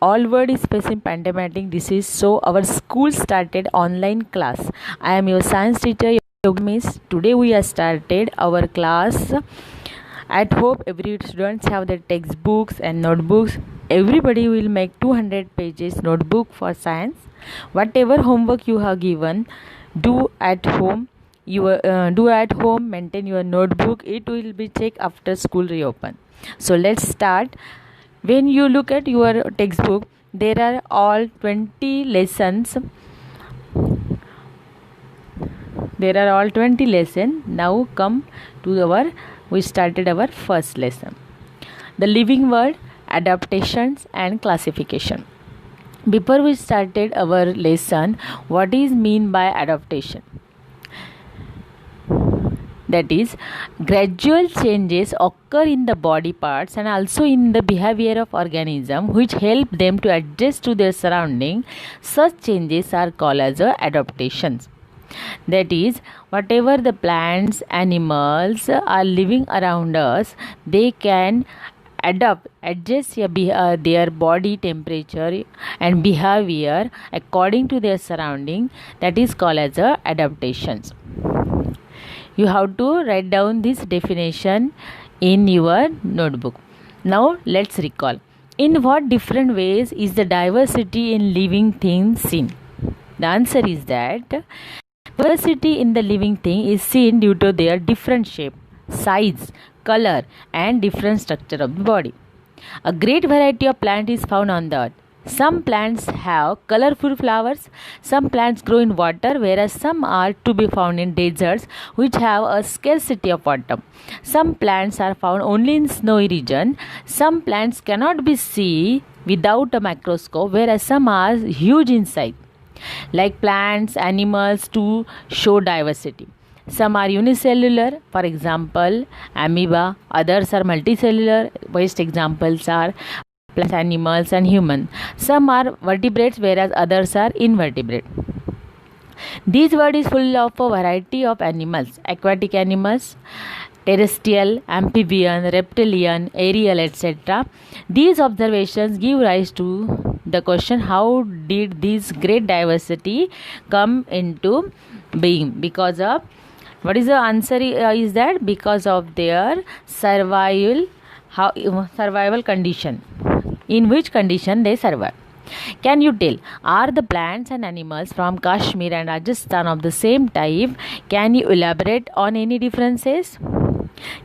All world is facing pandemic disease, so our school started online class. I am your science teacher, Yoga Miss. Today we have started our class at home. Every students have their textbooks and notebooks. Everybody will make 200 pages notebook for science. Whatever homework you have given, do at home. Do at home. Maintain your notebook. It will be checked after school reopen. So let's start. When you look at your textbook, there are all 20 lessons. Now come to we started our first lesson. The living world, adaptations and classification. Before we started our lesson, what is mean by adaptation? That is, gradual changes occur in the body parts and also in the behavior of organism which help them to adjust to their surrounding. Such changes are called as adaptations. That is, whatever the plants, animals are living around us, they can adjust their body temperature and behavior according to their surrounding. That is called as adaptations. You have to write down this definition in your notebook. Now let's recall. In what different ways is the diversity in living things seen? The answer is that diversity in the living thing is seen due to their different shape, size, color and different structure of the body. A great variety of plant is found on the earth. Some plants have colorful flowers, some plants grow in water, whereas some are to be found in deserts which have a scarcity of water. Some plants are found only in snowy region. Some plants cannot be seen without a microscope, whereas some are huge in size. Like plants, animals to show diversity. Some are unicellular, for example, amoeba. Others are multicellular. Best examples are plants, animals and human. Some are vertebrates, whereas others are invertebrate. This world is full of a variety of animals: aquatic animals, terrestrial, amphibian, reptilian, aerial, etc. These observations give rise to the question, how did this great diversity come into being? Because of what is the answer is that because of their survival condition, in which condition they survive. Can you tell, are the plants and animals from Kashmir and Rajasthan of the same type? Can you elaborate on any differences?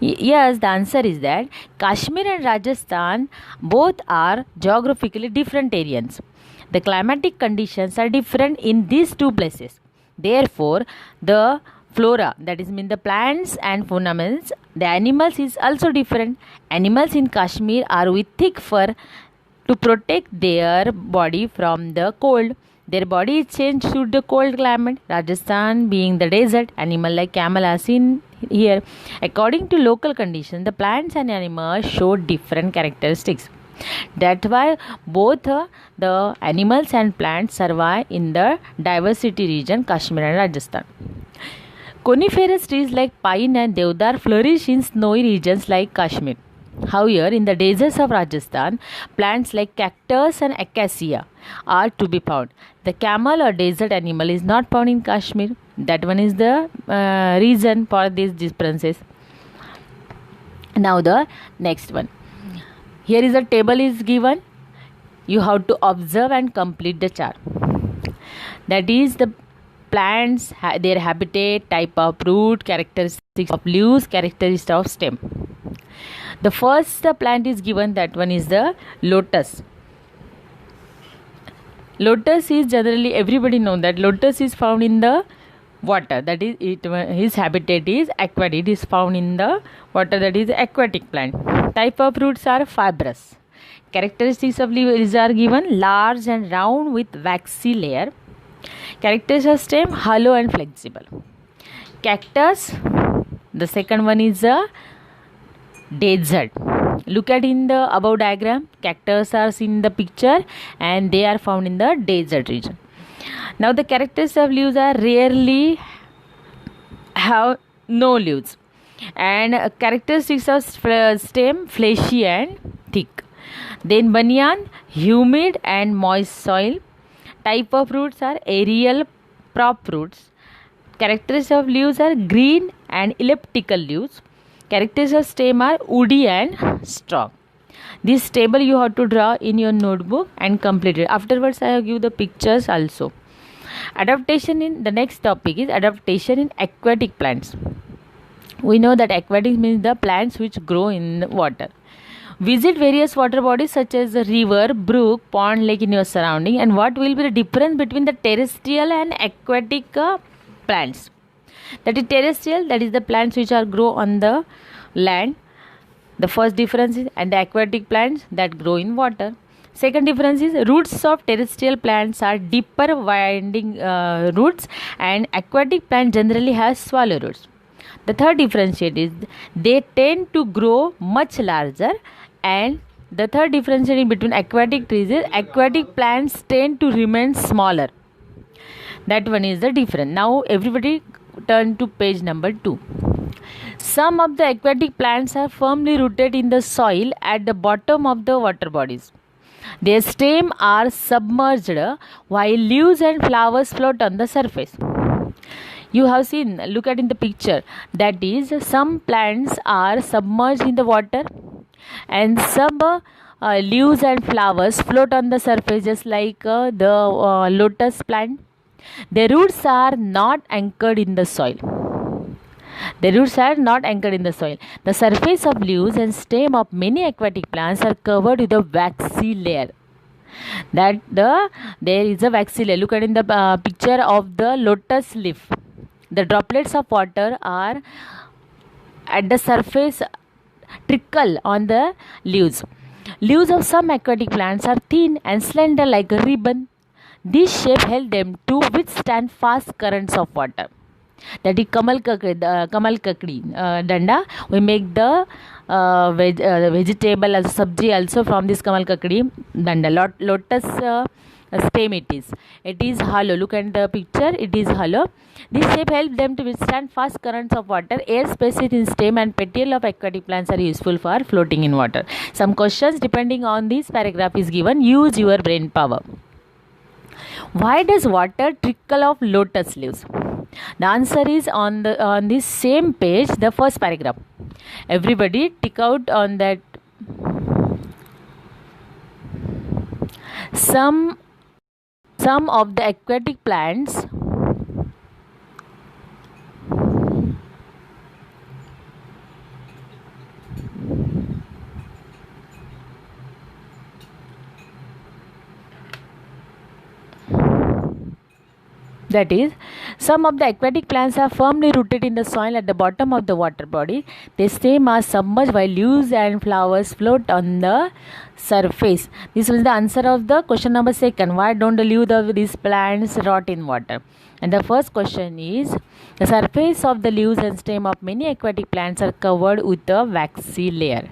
Yes, the answer is that Kashmir and Rajasthan both are geographically different areas. The climatic conditions are different in these two places. Therefore, the flora, that is mean the plants and fauna, the animals is also different. Animals in Kashmir are with thick fur to protect their body from the cold. Their body is changed to the cold climate. Rajasthan being the desert, animal like camel are seen here. According to local conditions, the plants and animals show different characteristics. That's why both the animals and plants survive in the diversity region Kashmir and Rajasthan. Coniferous trees like pine and deodar flourish in snowy regions like Kashmir. However, in the deserts of Rajasthan, plants like cactus and acacia are to be found. The camel or desert animal is not found in Kashmir. That one is the reason for these differences. Now the next one. Here is a table is given. You have to observe and complete the chart. That is the plants, their habitat, type of root, characteristics of leaves, characteristics of stem. The first plant is given, that one is the lotus. Lotus is generally, everybody know that lotus is found in the water, that is his habitat is aquatic, it is found in the water, that is aquatic plant. Type of roots are fibrous. Characteristics of leaves are given, large and round with waxy layer. Characteristics of stem, hollow and flexible. Cactus, the second one is a desert. Look at in the above diagram, cactus are seen in the picture and they are found in the desert region. Now the characteristics of leaves are rarely have no leaves, and characteristics of stem, fleshy and thick. Then banyan, humid and moist soil. Type of roots are aerial prop roots. Characteristics of leaves are green and elliptical leaves. Characteristics of stem are woody and strong. This table you have to draw in your notebook and complete it. Afterwards, I have give the pictures also. Adaptation in the next topic is adaptation in aquatic plants. We know that aquatic means the plants which grow in water. Visit various water bodies such as a river, brook, pond, lake in your surrounding, and what will be the difference between the terrestrial and aquatic plants. That is terrestrial, that is the plants which are grow on the land. The first difference is, and the aquatic plants that grow in water. Second difference is roots of terrestrial plants are deeper winding roots, and aquatic plants generally have shallow roots. The third differentiate is they tend to grow much larger, and the third differentiating between aquatic trees is aquatic plants tend to remain smaller. That one is the difference. Now everybody turn to page number 2. Some of the aquatic plants are firmly rooted in the soil at the bottom of the water bodies. Their stems are submerged while leaves and flowers float on the surface. You have seen, look at in the picture, that is some plants are submerged in the water and some leaves and flowers float on the surface, just like the lotus plant. The roots are not anchored in the soil. The roots are not anchored in the soil. The surface of leaves and stem of many aquatic plants are covered with a waxy layer. There is a waxy layer. Look at in the picture of the lotus leaf. The droplets of water are at the surface, trickle on the leaves. Leaves of some aquatic plants are thin and slender like a ribbon. This shape helps them to withstand fast currents of water. That is kamal kakdi danda. We make the vegetable as sabji also from this kamal kakdi danda. Lotus stem it is hollow. Look at the picture, it is hollow. This shape helps them to withstand fast currents of water. Air spaces in stem and petiole of aquatic plants are useful for floating in water. Some questions depending on this paragraph is given. Use your brain power. Why does water trickle off lotus leaves? The answer is on this same page, the first paragraph. Everybody tick out on that. Some of the aquatic plants that is, some of the aquatic plants are firmly rooted in the soil at the bottom of the water body. Their stems are submerged while leaves and flowers float on the surface. This was the answer of the question number 2. Why don't the leaves of these plants rot in water? And the first question is, the surface of the leaves and stem of many aquatic plants are covered with a waxy layer.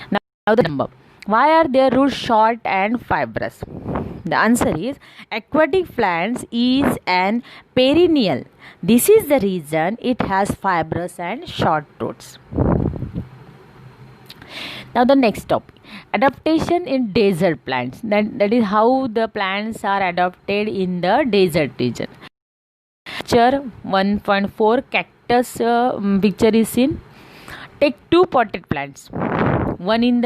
Now the number. Why are their roots short and fibrous? The answer is aquatic plants is an perennial. This is the reason it has fibrous and short roots. Now the next topic, adaptation in desert plants. That is how the plants are adapted in the desert region. Picture 1.4 cactus picture is seen. Take 2 potted plants. One is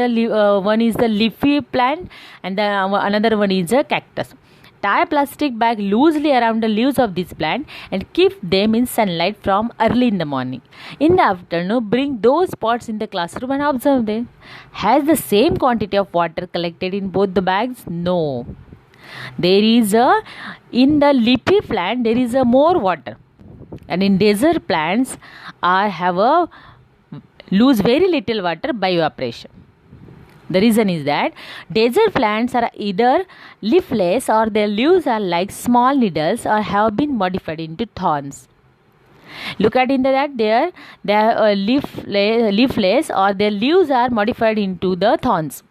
the leafy plant and another one is a cactus. Tie a plastic bag loosely around the leaves of this plant and keep them in sunlight from early in the morning. In the afternoon, bring those pots in the classroom and observe them. Has the same quantity of water collected in both the bags? No. In the leafy plant there is more water, and in desert plants lose very little water by evaporation. The reason is that desert plants are either leafless or their leaves are like small needles or have been modified into thorns. Look at into that, they are leafless or their leaves are modified into the thorns.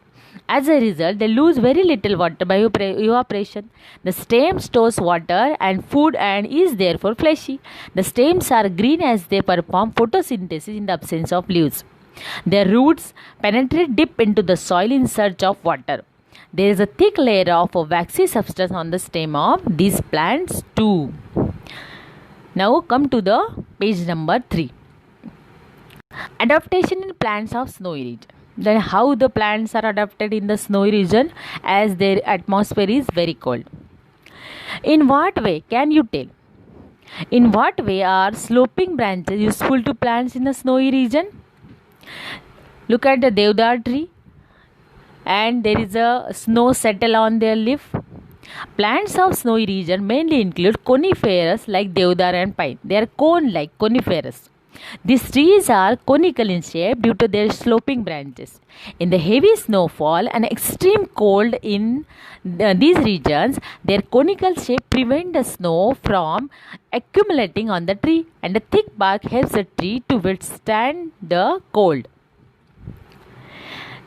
As a result, they lose very little water by evaporation. The stem stores water and food and is therefore fleshy. The stems are green as they perform photosynthesis in the absence of leaves. Their roots penetrate deep into the soil in search of water. There is a thick layer of a waxy substance on the stem of these plants too. Now come to the page number 3. Adaptation in plants of snowy region. Then how the plants are adapted in the snowy region as their atmosphere is very cold. In what way can you tell? In what way are sloping branches useful to plants in the snowy region? Look at the deodar tree, and there is a snow settle on their leaf. Plants of snowy region mainly include coniferous like deodar and pine. They are cone-like coniferous. These trees are conical in shape due to their sloping branches. In the heavy snowfall and extreme cold in these regions, their conical shape prevents the snow from accumulating on the tree, and the thick bark helps the tree to withstand the cold.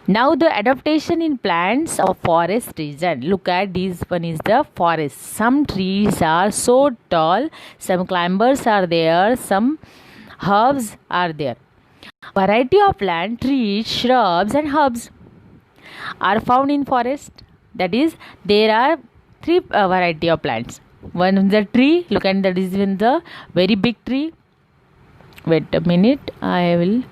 Now the adaptation in plants of forest region. Look at this one is the forest. Some trees are so tall, some climbers are there, some herbs are there. Variety of plant, trees, shrubs and herbs are found in forest. That is, there are three variety of plants. One is the tree. Look at that is in the very big tree. Wait a minute, I will.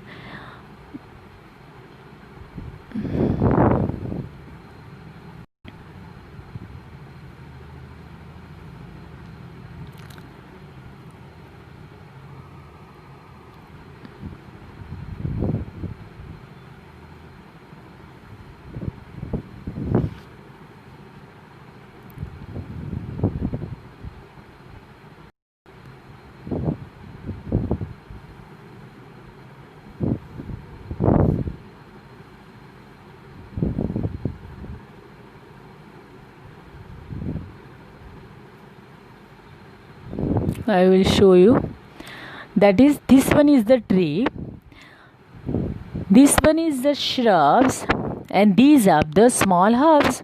I will show you. That is, this one is the tree, this one is the shrubs, and these are the small herbs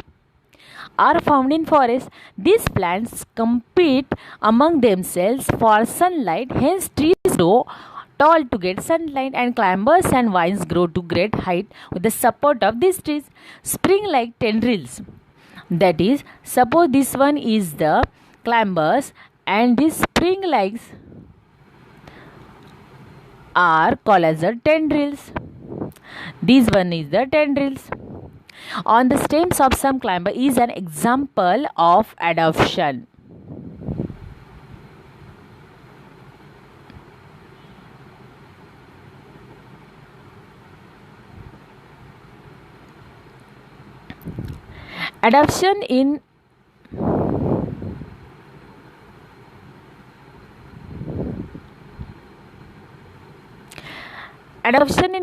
are found in forest. These plants compete among themselves for sunlight, hence trees grow tall to get sunlight, and climbers and vines grow to great height with the support of these trees. Spring like tendrils. That is, suppose this one is the climbers and these spring legs are called as the tendrils. This one is the tendrils. On the stems of some climber is an example of adaptation. Adaptation in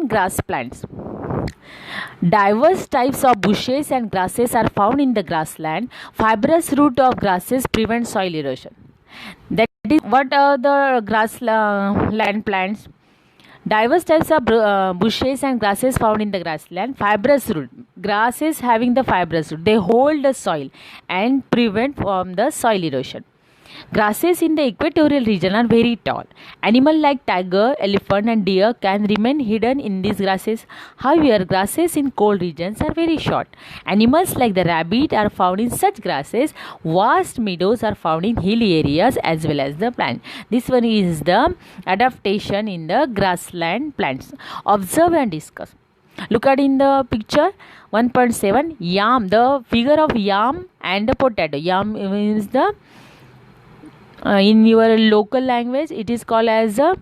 grass plants. Diverse types of bushes and grasses are found in the grassland. Fibrous root of grasses prevent soil erosion. That is, what are the grassland plants? Diverse types of bushes and grasses found in the grassland. Fibrous root. Grasses having the fibrous root. They hold the soil and prevent from the soil erosion. Grasses in the equatorial region are very tall. Animals like tiger, elephant and deer can remain hidden in these grasses. However, grasses in cold regions are very short. Animals like the rabbit are found in such grasses. Vast meadows are found in hilly areas as well as the plant. This one is the adaptation in the grassland plants. Observe and discuss. Look at in the picture 1.7 yam, the figure of yam and the potato. Yam is the in your local language it is called as a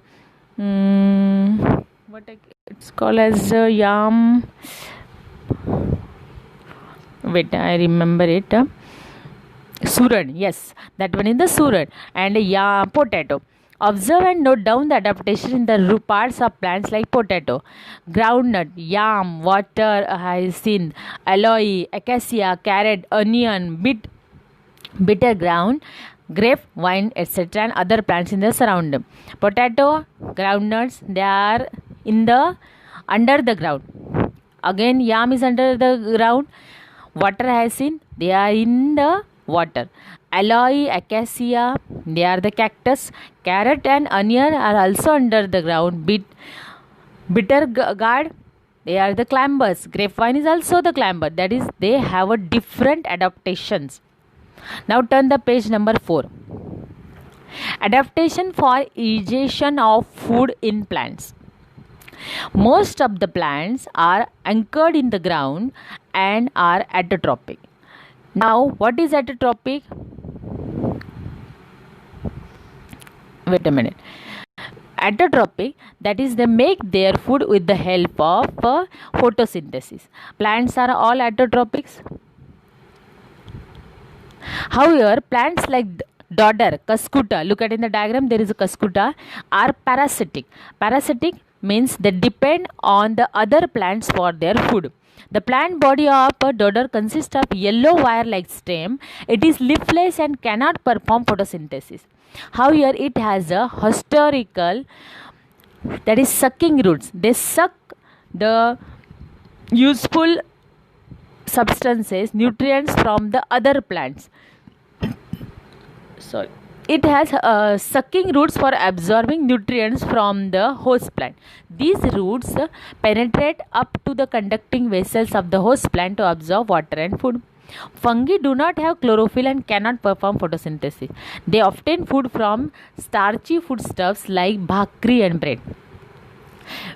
it's called as a yam. Wait, I remember it. Suran, yes, that one is the suran, and yam potato. Observe and note down the adaptation in the parts of plants like potato, groundnut, yam, water, hyacinth, aloe, acacia, carrot, onion, bitter ground, grape, wine, etc. and other plants in the surrounding. Potato, groundnuts, they are in the under the ground. Again, yam is under the ground. Water hyacinth, they are in the water. Aloe, acacia, they are the cactus. Carrot and onion are also under the ground. Bitter gourd, they are the climbers. Grapevine is also the climber. That is, they have a different adaptations. Now turn the page number 4. Adaptation for irrigation of food in plants. Most of the plants are anchored in the ground and are autotrophic. Now, what is autotrophic? Wait a minute. Autotrophic, that is, they make their food with the help of photosynthesis. Plants are all autotrophics. However, plants like dodder, cuscuta, look at in the diagram, there is a cuscuta, are parasitic. Parasitic means they depend on the other plants for their food. The plant body of a dodder consists of yellow wire-like stem. It is leafless and cannot perform photosynthesis. However, it has a historical, that is sucking roots. They suck the useful substances, nutrients from the other plants. Sorry. It has sucking roots for absorbing nutrients from the host plant. These roots penetrate up to the conducting vessels of the host plant to absorb water and food. Fungi do not have chlorophyll and cannot perform photosynthesis. They obtain food from starchy foodstuffs like bhakri and bread.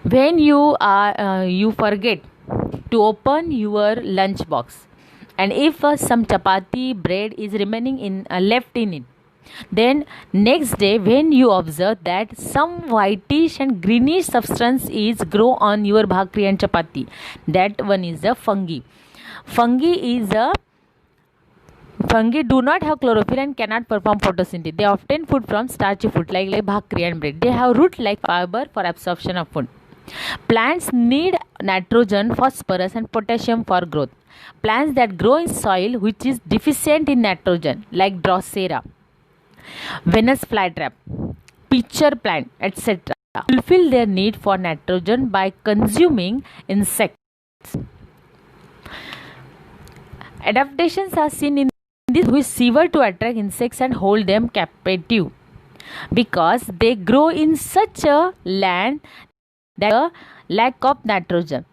When you forget to open your lunch box, and if some chapati bread is remaining left in it, then next day when you observe that some whitish and greenish substance is grow on your bhakri and chapati, that one is a fungi. Fungi do not have chlorophyll and cannot perform photosynthesis. They obtain food from starchy food like bhakri and bread. They have root-like fiber for absorption of food. Plants need nitrogen, phosphorus and potassium for growth. Plants that grow in soil which is deficient in nitrogen like Drosera, Venus flytrap, pitcher plant, etc., fulfill their need for nitrogen by consuming insects. Adaptations are seen in this which sever to attract insects and hold them captive, because they grow in such a land that a lack of nitrogen.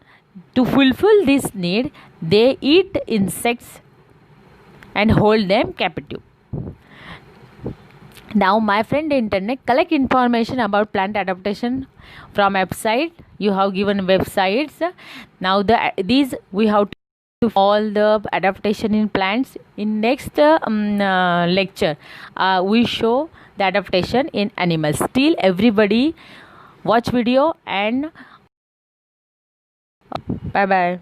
To fulfill this need, they eat insects and hold them captive. Now, my friend internet, collect information about plant adaptation from website. You have given websites. Now these we have to all the adaptation in plants. In next lecture, we show the adaptation in animals. Still, everybody watch video and bye bye.